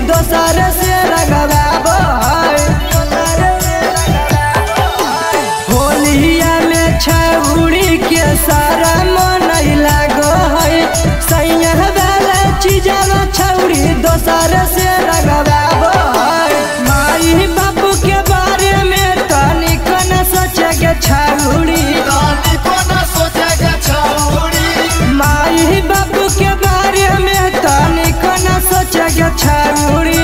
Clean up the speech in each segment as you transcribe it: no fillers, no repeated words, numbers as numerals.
दोसर से रगवाबो होलिया में छौड़ी के सारा मन लागो है सैया वाला चीजवा छौड़ी दोसर से रगवाबो माई बाबू के बारे में तनिक न सोचे के छौड़ी माई बाबू के बारे में तनिक न सोचे के छौड़ी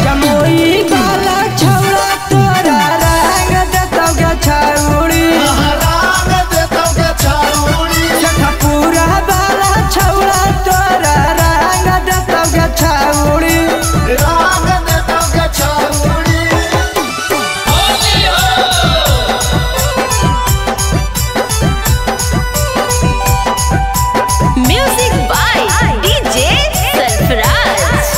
जमुई वाला छौड़ा तोरा रंग देतौ गे छौड़ी पूरा वाला छौड़ा तोरा रंग देतौ गे छौड़ी म्यूजिक बाय डीजे सरफराज।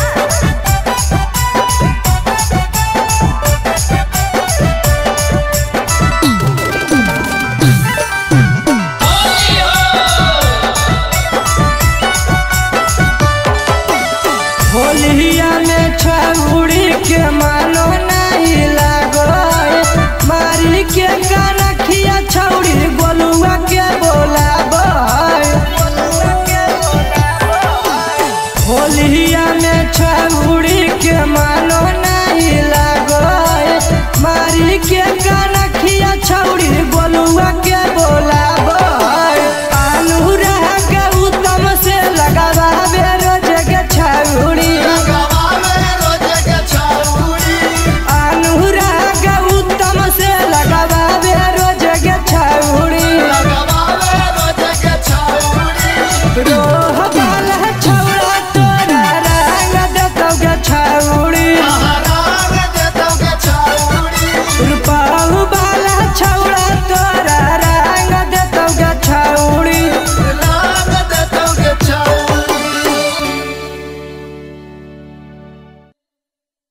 होलिया में छौड़ी के मानो नहीं लागो मारी के कनखिया छौड़ी गोलुआ के बोलाबो होलिया में छौड़ी के मानो नहीं लागो मारी के